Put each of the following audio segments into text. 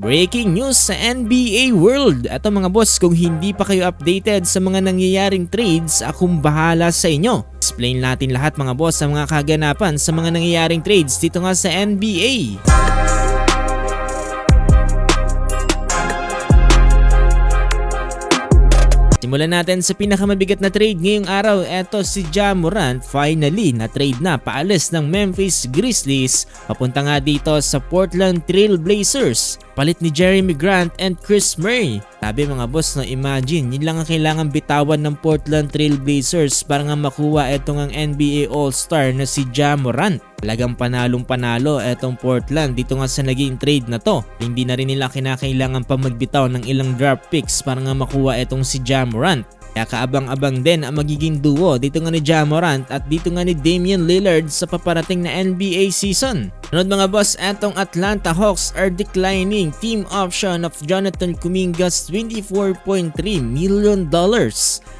Breaking news sa NBA World. Eto mga boss, kung hindi pa kayo updated sa mga nangyayaring trades, akong bahala sa inyo. Explain natin lahat mga boss sa mga kaganapan sa mga nangyayaring trades dito nga sa NBA. Simulan natin sa pinakamabigat na trade ngayong araw. Eto si Ja Morant, finally na trade na paalis ng Memphis Grizzlies papunta nga dito sa Portland Trail Blazers. Palit ni Jeremy Grant and Chris Murray. Sabi mga boss, no, imagine, yun lang ang kailangan bitawan ng Portland Trail Blazers para nga makuha etong ang NBA All-Star na si Ja Morant. Talagang panalong-panalo etong Portland dito nga sa naging trade na to. Hindi na rin nila kinakailangan pa magbitaw ng ilang draft picks para nga makuha etong si Ja Morant. Kaya kaabang-abang din ang magiging duo dito nga ni Ja Morant at dito nga ni Damian Lillard sa paparating na NBA season. Sunod mga boss, etong Atlanta Hawks are declining team option of Jonathan Kuminga's $24.3 million.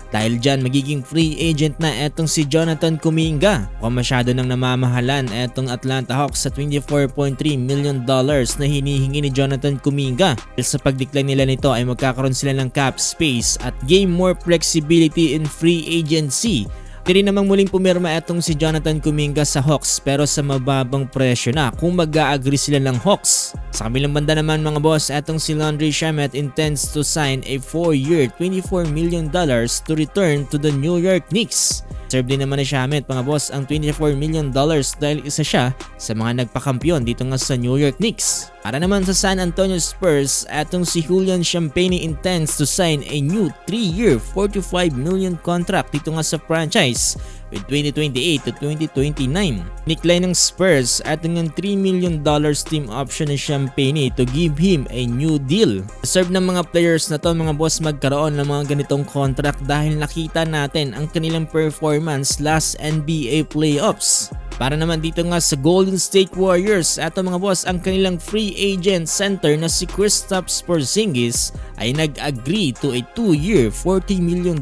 Dahil dyan magiging free agent na etong si Jonathan Kuminga. Kung masyado nang namamahalan etong Atlanta Hawks sa $24.3 million na hinihingi ni Jonathan Kuminga. Dahil sa pag-decline nila nito ay magkakaroon sila ng cap space at gain more flexibility in free agency. Hindi rin namang muling pumirma etong si Jonathan Kuminga sa Hawks pero sa mababang presyo na kung mag-a-agree sila ng Hawks. Sa kabilang banda naman mga boss, etong si Landry Shamet intends to sign a 4-year $24 million to return to the New York Knicks. Serve din naman ni Shamet mga boss ang $24 million dahil isa siya sa mga nagpakampyon dito nga sa New York Knicks. Para naman sa San Antonio Spurs, etong si Julian Champagnie intends to sign a new 3-year $45 million contract dito nga sa franchise with 2028 to 2029. Decline ng Spurs at ng $3 million team option ni Champagnie to give him a new deal. Serve ng mga players na to mga boss magkaroon ng mga ganitong contract dahil nakita natin ang kanilang performance last NBA playoffs. Para naman dito nga sa Golden State Warriors, eto mga boss, ang kanilang free agent center na si Kristaps Porzingis ay nag-agree to a 2-year $40 million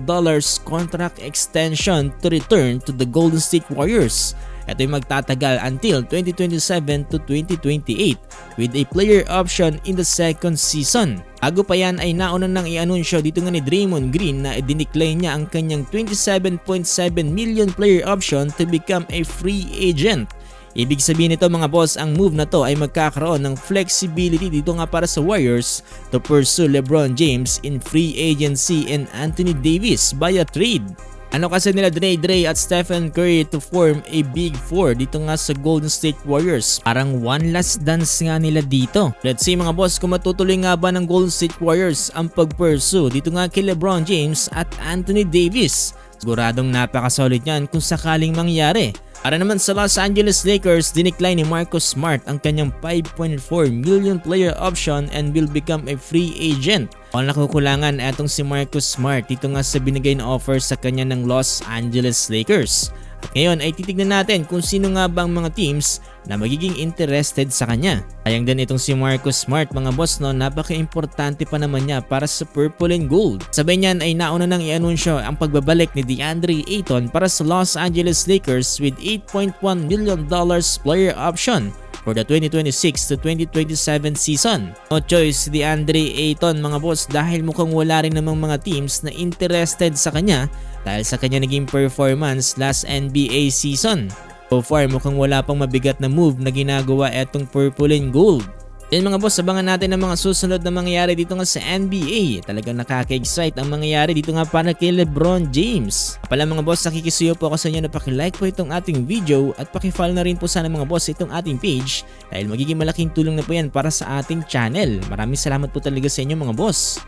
contract extension to return to the Golden State Warriors. Ito ay magtatagal until 2027 to 2028 with a player option in the second season. Bago pa yan ay nauna nang i-anunsyo dito nga ni Draymond Green na i-decline niya ang kanyang $27.7 million player option to become a free agent. Ibig sabihin nito mga boss, ang move na to ay magkakaroon ng flexibility dito nga para sa Warriors to pursue LeBron James in free agency and Anthony Davis via trade. Ano kasi nila Dre at Stephen Curry to form a Big Four dito nga sa Golden State Warriors. Parang one last dance nga nila dito. Let's see mga boss kung matutuloy nga ba ng Golden State Warriors ang pag-pursue dito nga kay LeBron James at Anthony Davis. Siguradong napakasolid yan kung sakaling mangyari. Para naman sa Los Angeles Lakers, dinecline ni Marcus Smart ang kanyang $5.4 million player option and will become a free agent. Kung nakukulangan etong si Marcus Smart dito nga sa binigay na offer sa kanya ng Los Angeles Lakers. At ngayon ay titignan natin kung sino nga bang mga teams na magiging interested sa kanya. Sayang din itong si Marcus Smart mga boss, no, napaka-importante pa naman niya para sa Purple and Gold. Sabay niyan ay nauna nang i-anunsyo ang pagbabalik ni DeAndre Ayton para sa Los Angeles Lakers with $8.1 million player option for the 2026 to 2027 season. No choice si DeAndre Ayton mga boss dahil mukhang wala rin namang mga teams na interested sa kanya dahil sa kanya naging performance last NBA season. So far mukhang wala pang mabigat na move na ginagawa etong Purple and Gold. Yan mga boss, abangan natin ang mga susunod na mangyayari dito nga sa NBA. Talagang nakaka-excite ang mangyayari dito nga para kay LeBron James. Pala mga boss, nakikisuyo po ako sa inyo na paki-like po itong ating video at paki-follow na rin po sana mga boss itong ating page dahil magiging malaking tulong na po yan para sa ating channel. Maraming salamat po talaga sa inyo mga boss.